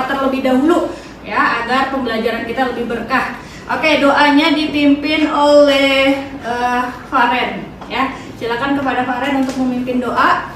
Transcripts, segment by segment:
berdoa terlebih dahulu ya agar pembelajaran kita lebih berkah. Oke, doanya dipimpin oleh Faren ya. Silakan kepada Faren untuk memimpin doa.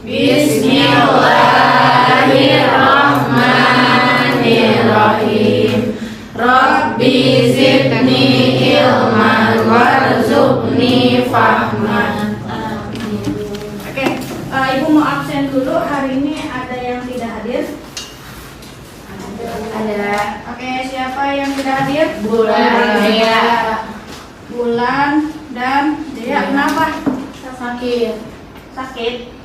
Bismillahirrahmanirrahim. Rabbi zidni ilman warzuqni fahman. Oke, Ibu mau absen dulu. Hari ini ada yang tidak hadir? Ada. Oke, siapa yang tidak hadir? Bulan Dea. Bulan dan Dea. Kenapa? Sakit. Sakit.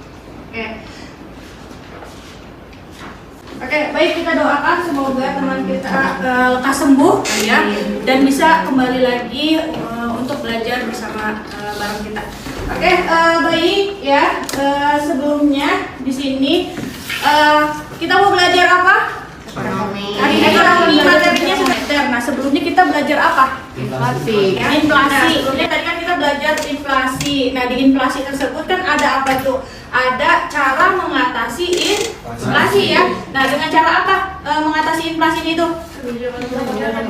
Oke, baik, kita doakan semoga teman kita lekas sembuh ya dan bisa kembali lagi untuk belajar bersama bareng kita. Oke, baik ya. Sebelumnya di sini kita mau belajar apa? Hari ini ekonomi materinya sudah ada. Nah, sebelumnya kita belajar apa? Inflasi. Ya, inflasi. Sebelumnya tadi kan kita belajar inflasi. Nah, di inflasi tersebut kan ada apa itu? Ada cara mengatasi inflasi ya. Nah, dengan cara apa mengatasi inflasi ini tuh? Kebijakan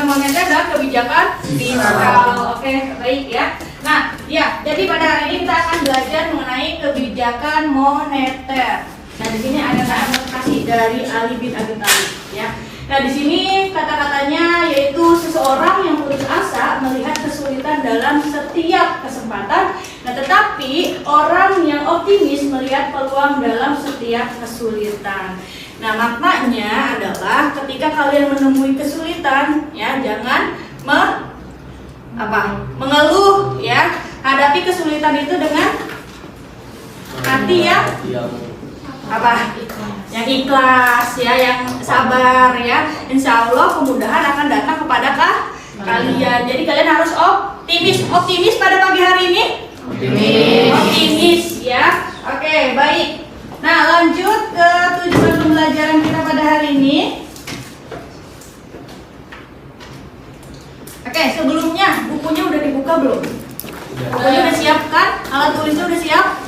moneter dan kebijakan fiskal. Oke, baik ya. Nah, ya, jadi pada hari ini kita akan belajar mengenai kebijakan moneter. Nah, di sini ada kata-kata dari Ali bin Abi Thalib ya. Nah, di sini kata-katanya yaitu seseorang yang putus asa melihat kesulitan dalam setiap kesempatan. Nah, tetapi orang yang optimis melihat peluang dalam setiap kesulitan. Nah, maknanya adalah ketika kalian menemui kesulitan, ya jangan mengeluh, ya. Hadapi kesulitan itu dengan hati yang yang ikhlas ya, yang sabar ya. Insya Allah kemudahan akan datang kepada kalian. Jadi kalian harus optimis pada pagi hari ini. Optimis ya. Oke, baik. Nah, lanjut ke tujuan pembelajaran kita pada hari ini. Oke, sebelumnya bukunya udah dibuka belum? Bukunya udah siap kan? Alat tulisnya udah siap?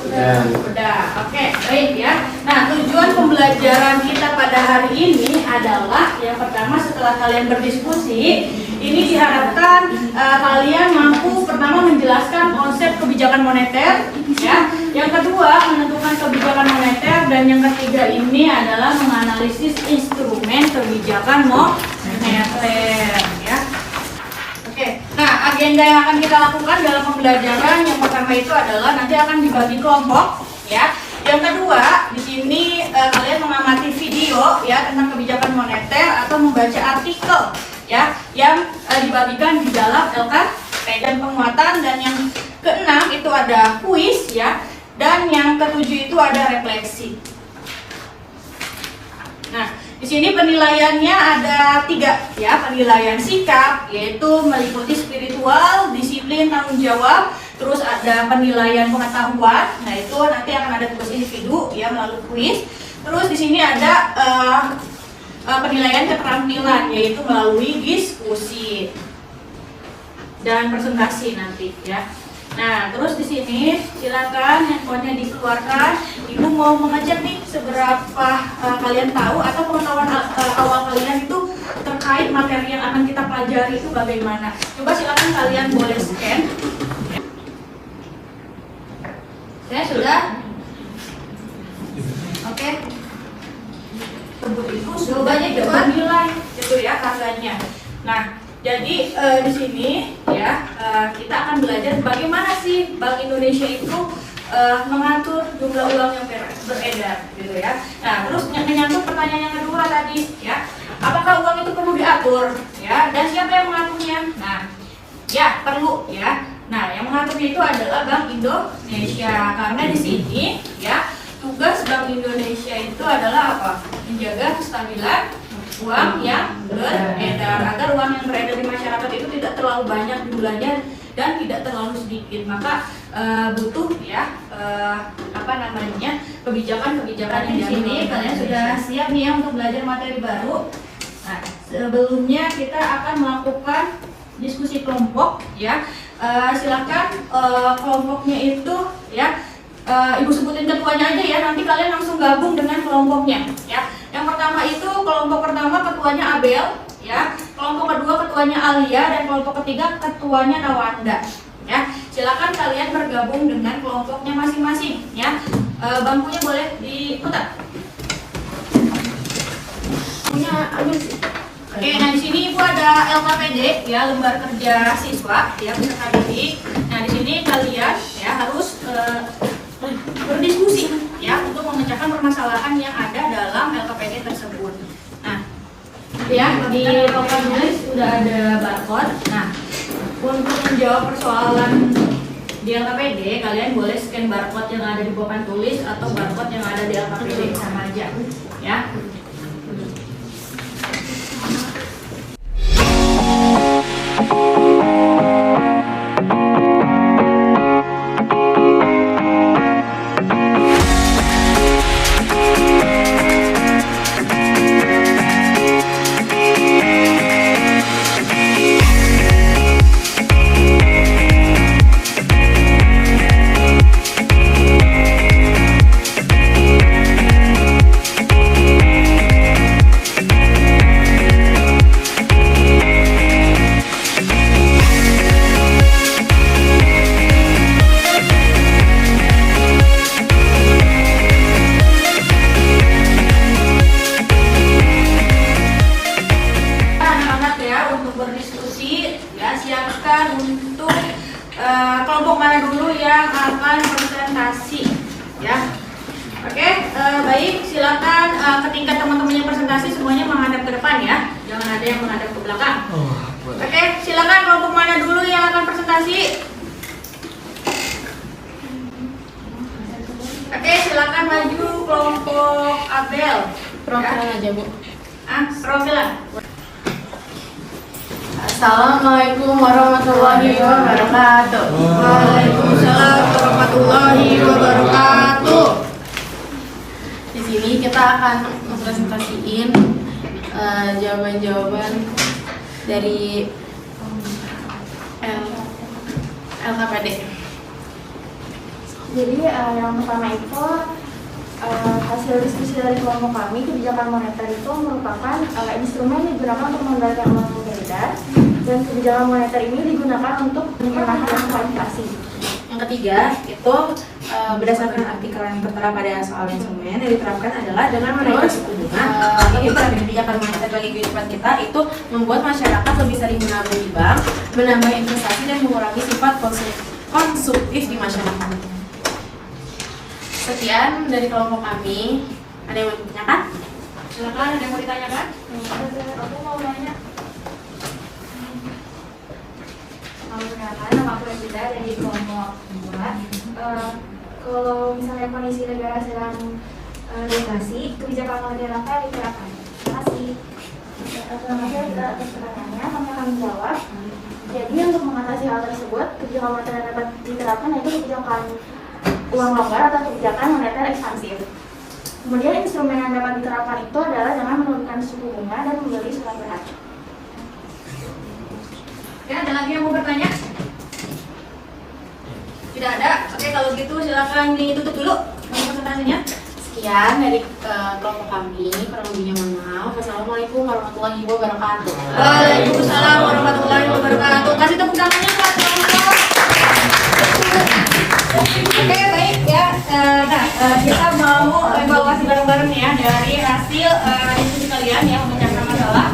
Udah. Oke, baik ya. Nah, tujuan pembelajaran kita pada hari ini adalah yang pertama, setelah kalian berdiskusi, ini diharapkan kalian mampu pertama menjelaskan konsep kebijakan moneter, ya. Yang kedua, menentukan kebijakan moneter, dan yang ketiga ini adalah menganalisis instrumen kebijakan moneter, ya. Oke, nah agenda yang akan kita lakukan dalam pembelajaran yang pertama itu adalah nanti akan dibagi kelompok, ya. Yang kedua, di sini kalian mengamati video ya tentang kebijakan moneter atau membaca artikel ya yang dibagikan di dalam LKP dan penguatan, dan yang keenam itu ada kuis ya, dan yang ketujuh itu ada refleksi. Nah, di sini penilaiannya ada 3 ya, penilaian sikap yaitu meliputi spiritual, disiplin, tanggung jawab, terus ada penilaian pengetahuan. Nah, itu nanti akan ada tugas individu ya melalui kuis. Terus di sini ada penilaian keterampilan yaitu melalui diskusi dan presentasi nanti ya. Nah, terus di sini silakan handphonenya dikeluarkan. Ibu mau mengajak nih seberapa kalian tahu atau pengetahuan awal kalian itu terkait materi yang akan kita pelajari itu bagaimana. Coba silakan kalian boleh scan. Saya sudah. Oke. Itu jawabannya jawaban nilai itu ya harganya. Nah, jadi di sini ya kita akan belajar bagaimana sih Bank Indonesia itu mengatur jumlah uang yang beredar gitu ya. Nah, terus menyangkut pertanyaan yang kedua tadi ya, apakah uang itu perlu diatur ya, dan siapa yang mengaturnya? Nah, ya perlu ya. Nah, yang mengaturnya itu adalah Bank Indonesia, karena di sini ya tugas Bank Indonesia itu adalah apa? Menjaga kestabilan uang yang beredar, agar uang yang beredar di masyarakat itu tidak terlalu banyak jumlahnya dan tidak terlalu sedikit. Maka butuh ya kebijakan-kebijakan yang di sini. Kalian sudah siap nih ya untuk belajar materi baru. Nah, sebelumnya kita akan melakukan diskusi kelompok ya. Silakan kelompoknya itu ya Ibu sebutin ketuanya aja ya, nanti kalian langsung gabung dengan kelompoknya ya. Yang pertama itu kelompok pertama ketuanya Abel ya, kelompok kedua ketuanya Alia, dan kelompok ketiga ketuanya Nawanda ya. Silakan kalian bergabung dengan kelompoknya masing-masing ya. Bangkunya boleh diputar. Punya ambil sih. Oke, nah di sini Ibu ada LKPD ya, lembar kerja siswa ya, peserta didik. Nah di sini kalian ya harus berdiskusi ya untuk memecahkan permasalahan yang ada dalam LKPD tersebut. Nah, ya di papan tulis sudah ada barcode. Nah, untuk menjawab persoalan di LKPD, kalian boleh scan barcode yang ada di papan tulis atau barcode yang ada di LKPD, sama aja ya. Siapkan untuk kelompok mana dulu yang akan presentasi ya. Oke, baik, silakan ketika teman-temannya presentasi semuanya menghadap ke depan ya, jangan ada yang menghadap ke belakang. Oke, silakan kelompok mana dulu yang akan presentasi. Oke, silakan maju kelompok Abel. Profilan aja, Bu. Profilan. Assalamualaikum warahmatullahi wabarakatuh. Waalaikumsalam warahmatullahi wabarakatuh. Di sini kita akan mempresentasiin jawaban-jawaban dari LKPD. Jadi yang pertama itu hasil diskusi dari kelompok kami, kebijakan moneter itu merupakan instrumen yang digunakan untuk mengendalikan uang beredar, dan kebijakan moneter ini digunakan untuk menahan inflasi. Yang ketiga itu berdasarkan artikel yang tertera pada soal instrumen yang diterapkan adalah dengan menaikkan suku bunga, ini kebijakan moneter bagi kehidupan kita itu membuat masyarakat lebih sering menabung di bank, menambah investasi, dan mengurangi sifat konsumtif di masyarakat. Sekian dari kelompok kami. Ada yang mau ditanyakan? Silakan, ada yang mau ditanyakan? Aku mau nanya. Perkenalkan, nama aku Revita dari kelompok 2. Kalau misalnya kondisi negara sedang deflasi, kebijakan moneter apa yang diterapkan? Terima kasih. Terima kasih atas pertanyaannya, kami akan menjawab. Jadi untuk mengatasi hal tersebut, kebijakan moneter yang dapat diterapkan yaitu kebijakan uang longgar atau kebijakan moneter ekspansif. Kemudian instrumen yang dapat diterapkan itu adalah dengan menurunkan suku bunga dan membeli surat berharga. Ya, ada lagi yang mau bertanya? Tidak ada? Oke, kalau gitu silakan ditutup dulu presentasinya. Sekian dari kelompok kami. Kurang lebihnya mohon maaf. Wassalamualaikum warahmatullahi wabarakatuh. Waalaikumsalam warahmatullahi wabarakatuh. Kasih tepuk tangannya buat kelompok. Oke, baik ya. Kita mau evaluasi bareng-bareng ya dari hasil diskusi kalian yang memecahkan masalah.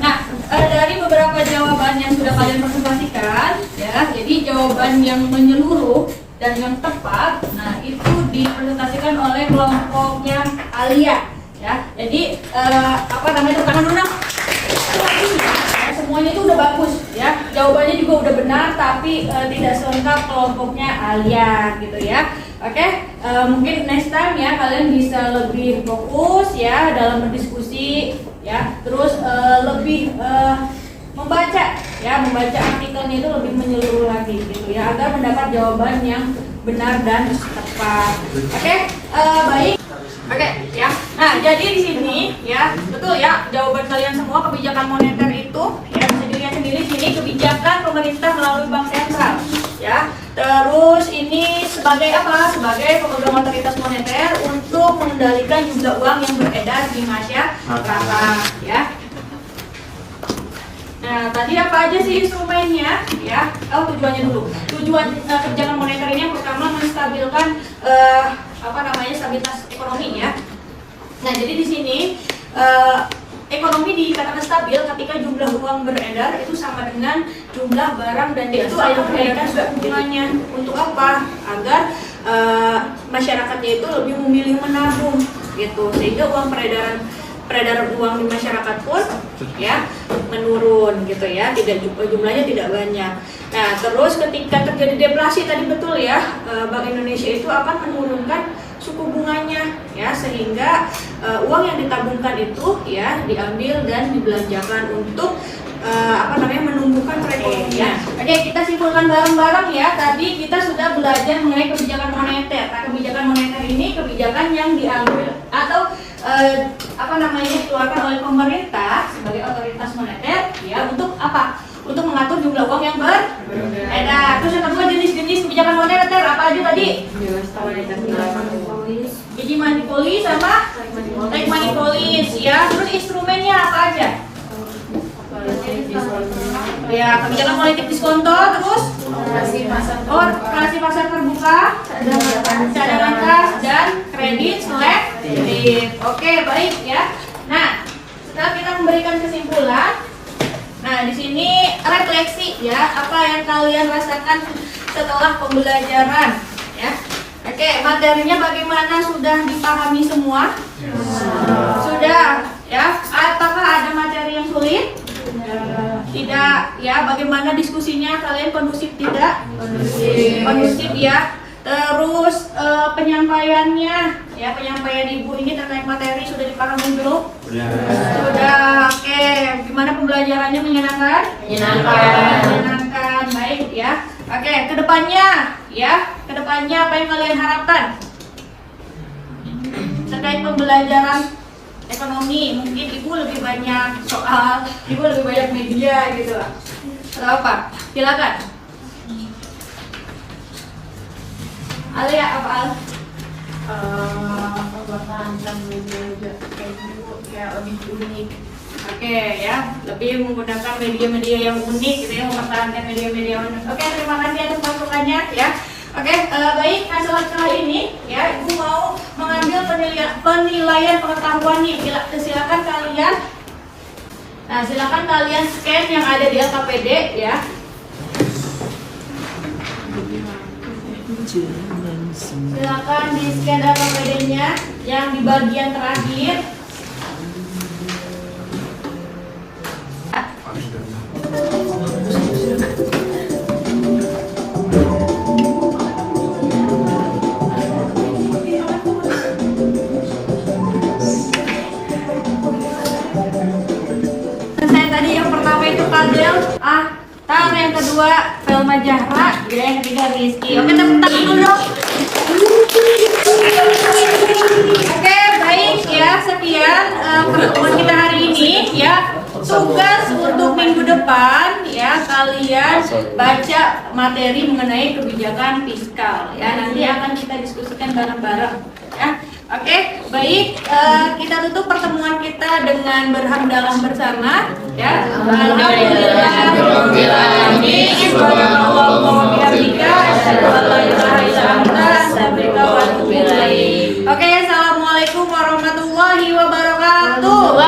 Nah, dari beberapa jawaban yang sudah kalian presentasikan ya, jadi jawaban yang menyeluruh dan yang tepat, nah itu dipresentasikan oleh kelompoknya Alia ya. Jadi apa namanya, tangan dulu dong. Semuanya itu udah bagus ya, jawabannya juga udah benar, tapi tidak selengkap kelompoknya Alia gitu ya. Oke, mungkin next time ya kalian bisa lebih fokus ya dalam berdiskusi ya, terus lebih membaca artikelnya itu lebih menyeluruh lagi gitu ya, agar mendapat jawaban yang benar dan tepat. Oke, baik. Oke, ya. Nah, jadi di sini ya, betul ya, jawaban kalian semua kebijakan moneter itu ya bisa dilihat sendiri sini, kebijakan pemerintah melalui bank sentral ya. Terus ini ini sebagai apa? Sebagai program otoritas moneter untuk mengendalikan jumlah uang yang beredar di masyarakat, ya. Nah, tadi apa aja sih instrumennya, ya? Oh, tujuannya dulu. Tujuan kebijakan moneter ini yang pertama menstabilkan stabilitas ekonomi, ya. Nah, jadi di sini ekonomi dikatakan stabil ketika jumlah uang beredar itu sama dengan jumlah barang dan itu ada perbedaan suku bunganya. Untuk apa? Agar masyarakatnya itu lebih memilih menabung gitu, sehingga uang peredaran uang di masyarakat pun ya menurun gitu ya, jumlahnya tidak banyak. Nah, terus ketika terjadi deflasi tadi betul ya, Bank Indonesia itu akan menurunkan suku bunganya ya, sehingga uang yang ditabungkan itu ya diambil dan dibelanjakan untuk menumbuhkan perekonomian. Oke, kita simpulkan bareng-bareng ya. Tadi kita sudah belajar mengenai kebijakan moneter. Nah, kebijakan moneter ini kebijakan yang diambil atau dikeluarkan oleh pemerintah sebagai otoritas moneter ya, untuk apa? Untuk mengatur jumlah uang yang beredar. Terus yang kedua, jenis-jenis kebijakan moneter apa aja tadi? Biji money policy sama take money policy ya. Terus instrumennya apa aja? Ya, kebijakan politik diskonto, terus operasi pasar terbuka, cadangan kas dan kredit selektif. Oke, baik ya. Nah, setelah kita memberikan kesimpulan, nah di sini refleksi ya, apa yang kalian rasakan setelah pembelajaran ya. Oke, materinya bagaimana, sudah dipahami semua? Sudah ya. Apakah ada materi yang sulit? Tidak ya. Bagaimana diskusinya, kalian kondusif tidak? Kondusif ya. Terus penyampaiannya ya, penyampaian ibu ini terkait materi sudah dipahami belum? Sudah. Oke, gimana pembelajarannya, menyenangkan? Menyenangkan, baik ya. Oke, kedepannya ya, kedepannya apa yang kalian harapkan terkait pembelajaran ekonomi? Mungkin ibu lebih banyak soal, ibu lebih banyak media gitu, atau apa? Silakan. Alia, apa Al? Tentang media kayak lebih unik. Oke ya, lebih menggunakan media-media yang unik gitu ya, mempertahankan media-media unik. Oke, terima kasih atas masukannya ya. Oke, baik. Nah, setelah ini ya, ibu mau mengambil penilaian pengetahuan nih. Silakan kalian. Nah, silakan kalian scan yang ada di LKPD ya. Silakan di scan LKPD-nya yang di bagian terakhir. Saya tadi yang pertama itu Fadel, yang kedua Felma Jahra, yang ketiga Rizky. Oke, tepuk tangan dulu dong. Oke, baik ya, sekian pertemuan kita hari ini ya. Tugas untuk minggu depan ya, kalian baca materi mengenai kebijakan fiskal ya. Nanti akan kita diskusikan bareng-bareng ya. Oke, baik, kita tutup pertemuan kita dengan berhamdalah bersama ya. Alhamdulillahirobbilalamin. Subhanallah bihamdika asyhadu an la ilaha illa anta astaghfiruka wa atubu ilaik. Oke, assalamualaikum warahmatullahi wabarakatuh.